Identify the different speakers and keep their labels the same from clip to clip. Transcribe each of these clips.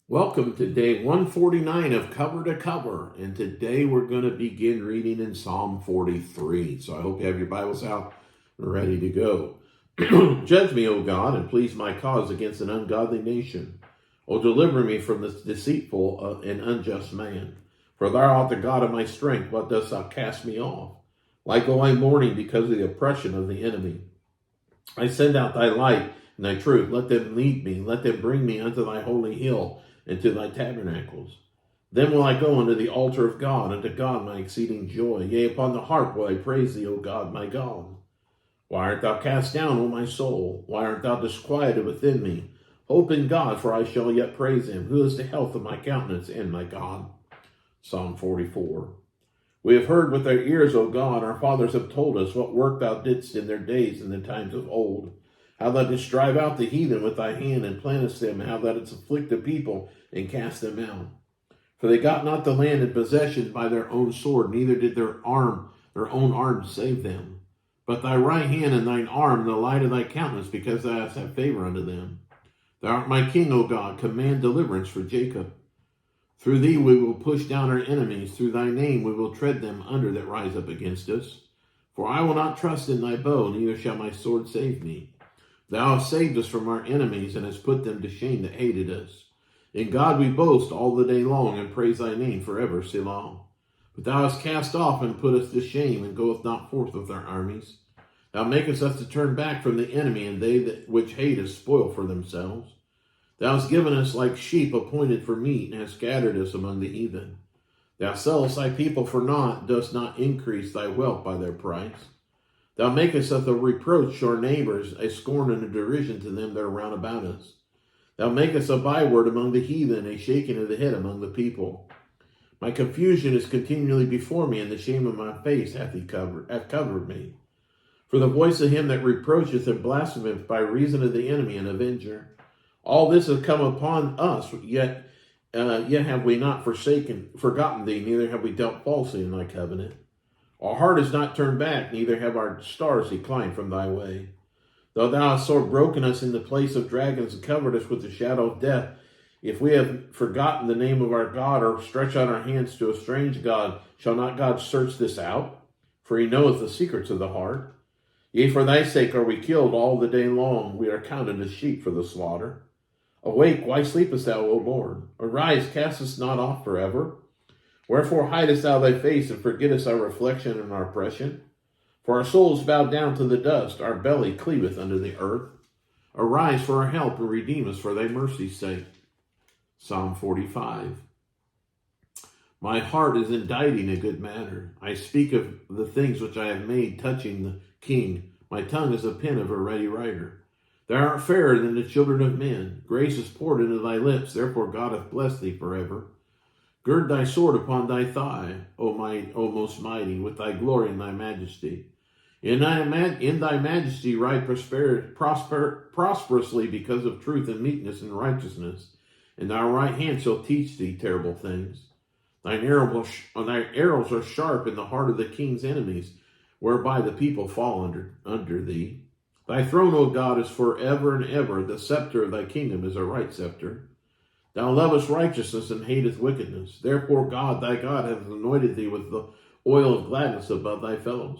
Speaker 1: Welcome to day 149 of Cover to Cover, and today we're going to begin reading in Psalm 43. So I hope you have your Bibles out and ready to go. Judge me, O God, and please my cause against an ungodly nation. O deliver me from this deceitful and unjust man. For thou art the God of my strength, what dost thou cast me off? Like though I mourning because of the oppression of the enemy. I send out thy light and thy truth. Let them lead me. Let them bring me unto thy holy hill and to thy tabernacles. Then will I go unto the altar of God, unto God my exceeding joy. Yea, upon the harp will I praise thee, O God, my God. Why art thou cast down, O my soul? Why art thou disquieted within me? Hope in God, for I shall yet praise him, who is the health of my countenance and my God. Psalm 44. We have heard with our ears, O God, our fathers have told us what work thou didst in their days in the times of old. How thou didst drive out the heathen with thy hand and plantest them, how thou didst afflict the people and cast them out. For they got not the land in possession by their own sword, neither did their own arm save them. But thy right hand and thine arm, the light of thy countenance, because thou hast had favor unto them. Thou art my king, O God, command deliverance for Jacob. Through thee we will push down our enemies, through thy name we will tread them under that rise up against us. For I will not trust in thy bow, neither shall my sword save me. Thou hast saved us from our enemies, and hast put them to shame that hated us. In God we boast all the day long, and praise thy name forever, Selah. But thou hast cast off and put us to shame, and goeth not forth with our armies. Thou makest us to turn back from the enemy, and they that which hate us spoil for themselves. Thou hast given us like sheep appointed for meat, and hast scattered us among the heathen. Thou sellest thy people for naught, dost not increase thy wealth by their price. Thou makest us a reproach to our neighbors, a scorn and a derision to them that are round about us. Thou makest a byword among the heathen, a shaking of the head among the people. My confusion is continually before me, and the shame of my face hath covered me. For the voice of him that reproacheth and blasphemeth by reason of the enemy and avenger. All this has come upon us, yet have we not forgotten thee, neither have we dealt falsely in thy covenant. Our heart is not turned back, neither have our stars declined from thy way. Though thou hast sore broken us in the place of dragons and covered us with the shadow of death, if we have forgotten the name of our God, or stretch out our hands to a strange God, shall not God search this out? For he knoweth the secrets of the heart. Yea, for thy sake are we killed all the day long. We are counted as sheep for the slaughter. Awake, why sleepest thou, O Lord? Arise, cast us not off forever. Wherefore hidest thou thy face, and forgettest our reflection and our oppression? For our souls bow down to the dust, our belly cleaveth unto the earth. Arise for our help, and redeem us for thy mercy's sake. Psalm 45. My heart is inditing a good matter. I speak of the things which I have made touching the king. My tongue is a pen of a ready writer. Thou art fairer than the children of men. Grace is poured into thy lips, therefore God hath blessed thee forever. Gird thy sword upon thy thigh, O most mighty, with thy glory and thy majesty. In thy majesty ride prosperously because of truth and meekness and righteousness, and thy right hand shall teach thee terrible things. Thine arrows are sharp in the heart of the king's enemies, whereby the people fall under thee. Thy throne, O God, is forever and ever. The scepter of thy kingdom is a right scepter. Thou lovest righteousness and hateth wickedness. Therefore God, thy God, hath anointed thee with the oil of gladness above thy fellows.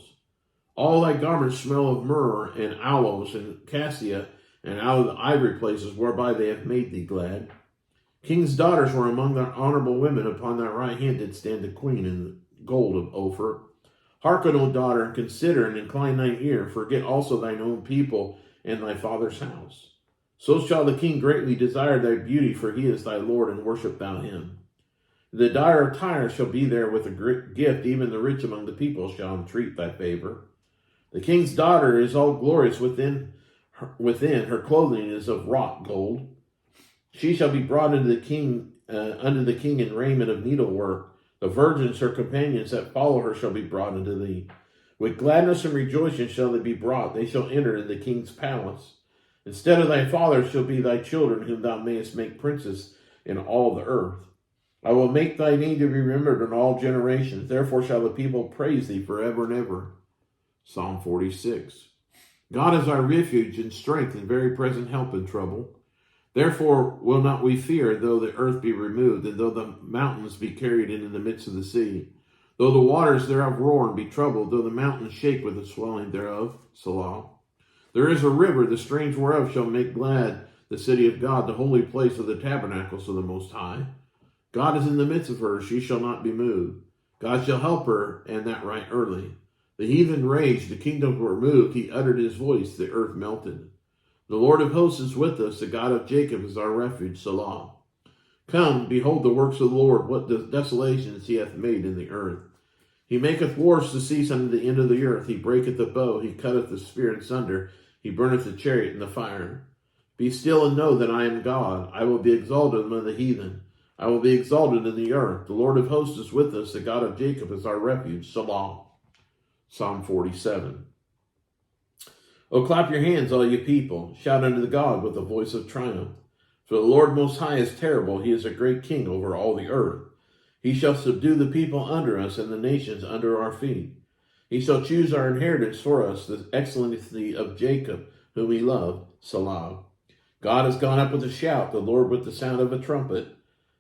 Speaker 1: All thy garments smell of myrrh and aloes and cassia, and out of the ivory places whereby they have made thee glad. King's daughters were among thy honorable women. Upon thy right hand did stand the queen in the gold of Ophir. Hearken, O daughter, and consider, and incline thine ear. Forget also thine own people and thy father's house. So shall the king greatly desire thy beauty, for he is thy Lord, and worship thou him. The dyer of Tyre shall be there with a great gift, even the rich among the people shall entreat thy favor. The king's daughter is all glorious within, her clothing is of wrought gold. She shall be brought unto the king in raiment of needlework. The virgins, her companions that follow her, shall be brought unto thee. With gladness and rejoicing shall they be brought. They shall enter into the king's palace. Instead of thy fathers shall be thy children, whom thou mayest make princes in all the earth. I will make thy name to be remembered in all generations. Therefore shall the people praise thee forever and ever. Psalm 46. God is our refuge and strength and very present help in trouble. Therefore will not we fear, though the earth be removed, and though the mountains be carried into the midst of the sea, though the waters thereof roar and be troubled, though the mountains shake with the swelling thereof. Selah. There is a river, the streams whereof shall make glad the city of God, the holy place of the tabernacles of the Most High. God is in the midst of her, she shall not be moved. God shall help her, and that right early. The heathen raged, the kingdoms were moved, he uttered his voice, the earth melted. The Lord of hosts is with us, the God of Jacob is our refuge, Selah. Come, behold the works of the Lord, what desolations he hath made in the earth. He maketh wars to cease unto the end of the earth. He breaketh the bow, he cutteth the spear in sunder, he burneth the chariot in the fire. Be still and know that I am God. I will be exalted among the heathen. I will be exalted in the earth. The Lord of hosts is with us, the God of Jacob is our refuge, Selah. Psalm 47. O clap your hands, all you people. Shout unto the God with a voice of triumph. For the Lord Most High is terrible. He is a great king over all the earth. He shall subdue the people under us and the nations under our feet. He shall choose our inheritance for us, the excellency of Jacob, whom he loved, Selah. God has gone up with a shout, the Lord with the sound of a trumpet.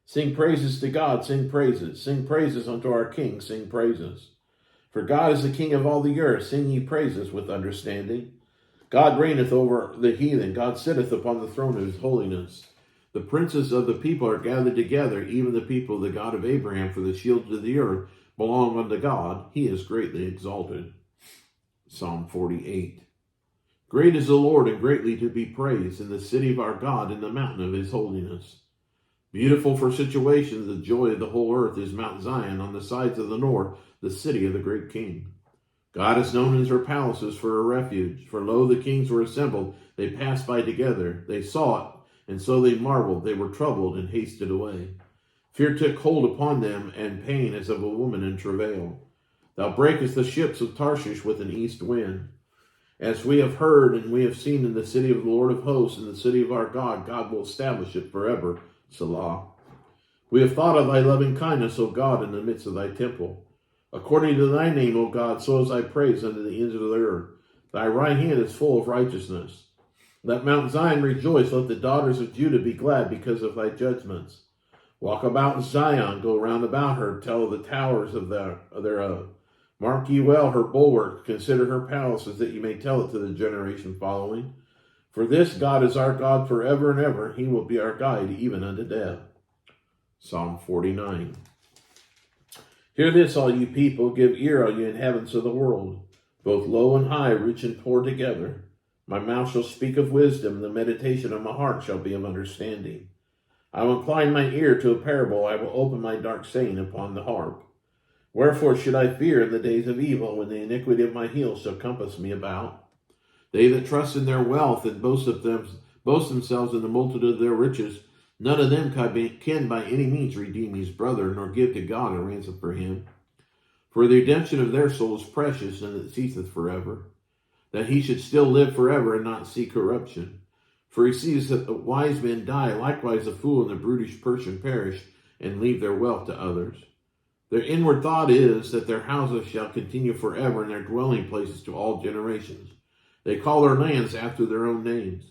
Speaker 1: Sing praises to God, sing praises. Sing praises unto our King, sing praises. For God is the King of all the earth, sing ye praises with understanding. God reigneth over the heathen, God sitteth upon the throne of his holiness. The princes of the people are gathered together, even the people of the God of Abraham, for the shields of the earth belong unto God. He is greatly exalted. Psalm 48. Great is the Lord, and greatly to be praised in the city of our God, in the mountain of his holiness. Beautiful for situations, the joy of the whole earth is Mount Zion on the sides of the north, the city of the great king. God is known in her palaces for a refuge. For lo, the kings were assembled. They passed by together. They saw it, and so they marveled. They were troubled and hasted away. Fear took hold upon them, and pain as of a woman in travail. Thou breakest the ships of Tarshish with an east wind. As we have heard and we have seen in the city of the Lord of hosts, in the city of our God, God will establish it forever. Selah. We have thought of thy loving kindness, O God, in the midst of thy temple. According to thy name, O God, so is thy praise unto the ends of the earth. Thy right hand is full of righteousness. Let Mount Zion rejoice. Let the daughters of Judah be glad because of thy judgments. Walk about Zion, go round about her, tell the towers of thereof. Mark ye well her bulwark, consider her palaces, that ye may tell it to the generation following. For this God is our God forever and ever. He will be our guide even unto death. Psalm 49. Hear this, all you people, give ear, all you inhabitants of the world, both low and high, rich and poor together. My mouth shall speak of wisdom, and the meditation of my heart shall be of understanding. I will incline my ear to a parable, I will open my dark saying upon the harp. Wherefore should I fear in the days of evil, when the iniquity of my heels shall compass me about? They that trust in their wealth and boast themselves in the multitude of their riches, none of them can by any means redeem his brother, nor give to God a ransom for him. For the redemption of their soul is precious, and it ceaseth forever, that he should still live forever and not see corruption. For he sees that the wise men die, likewise the fool and the brutish person perish, and leave their wealth to others. Their inward thought is that their houses shall continue forever, and their dwelling places to all generations. They call their lands after their own names.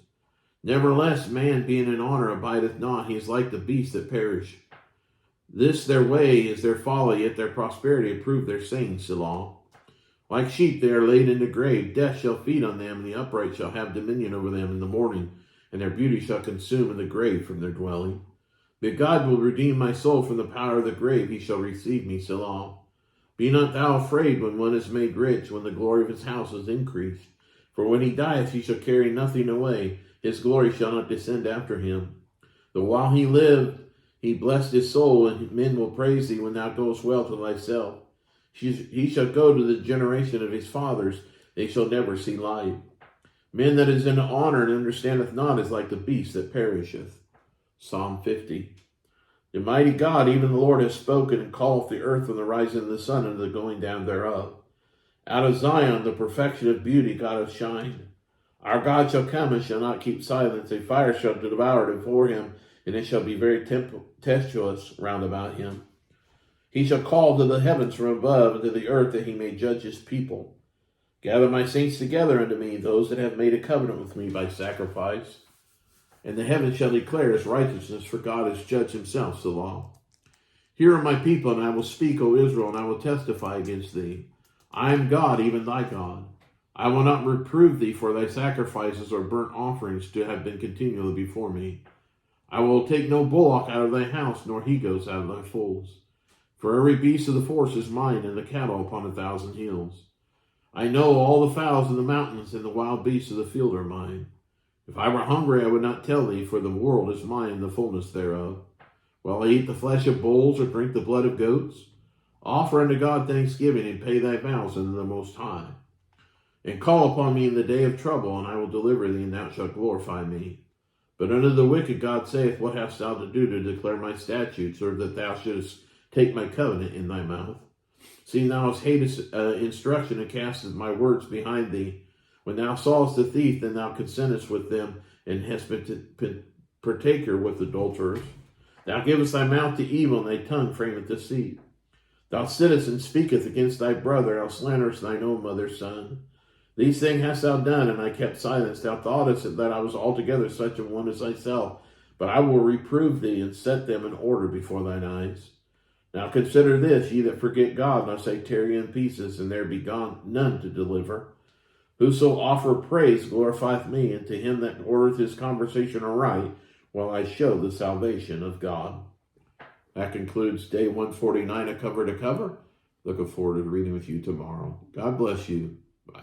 Speaker 1: Nevertheless, man being in honor abideth not, he is like the beasts that perish. This their way is their folly, yet their prosperity approve their saying, Selah. Like sheep they are laid in the grave, death shall feed on them, and the upright shall have dominion over them in the morning, and their beauty shall consume in the grave from their dwelling. But God will redeem my soul from the power of the grave, he shall receive me, Selah. Be not thou afraid when one is made rich, when the glory of his house is increased. For when he dieth, he shall carry nothing away, his glory shall not descend after him. Though while he lived, he blessed his soul, and men will praise thee when thou goest well to thyself. He shall go to the generation of his fathers, they shall never see light. Men that is in honor and understandeth not is like the beast that perisheth. Psalm 50. The mighty God, even the Lord, has spoken, and calleth the earth from the rising of the sun unto the going down thereof. Out of Zion, the perfection of beauty, God hath shined. Our God shall come and shall not keep silence. A fire shall devour before him, and it shall be very tempestuous round about him. He shall call to the heavens from above, and to the earth, that he may judge his people. Gather my saints together unto me, those that have made a covenant with me by sacrifice. and the heavens shall declare his righteousness, for God has judged himself so long. Hear, O my people, and I will speak, O Israel, and I will testify against thee. I am God, even thy God. I will not reprove thee for thy sacrifices or burnt offerings to have been continually before me. I will take no bullock out of thy house, nor he-goats out of thy folds. For every beast of the forest is mine, and the cattle upon 1,000 hills. I know all the fowls of the mountains, and the wild beasts of the field are mine. If I were hungry, I would not tell thee, for the world is mine, and the fullness thereof. Will I eat the flesh of bulls, or drink the blood of goats? Offer unto God thanksgiving, and pay thy vows unto the Most High. And call upon me in the day of trouble, and I will deliver thee, and thou shalt glorify me. But unto the wicked God saith, What hast thou to do to declare my statutes, or that thou shouldest take my covenant in thy mouth? Seeing thou hast hated instruction, and castest my words behind thee. When thou sawest the thief, then thou consentest with them, and hast been partaker with adulterers. Thou givest thy mouth to evil, and thy tongue frameth deceit. Thou sittest and speakest against thy brother, thou slanderest thine own mother's son. These things hast thou done, and I kept silence. Thou thoughtest that I was altogether such a one as thyself, but I will reprove thee, and set them in order before thine eyes. Now consider this, ye that forget God, and I say, tarry in pieces, and there be gone none to deliver. Whoso offer praise glorifieth me, and to him that ordereth his conversation aright, while I show the salvation of God. That concludes day 149 of Cover to Cover. Looking forward to reading with you tomorrow. God bless you. Bye.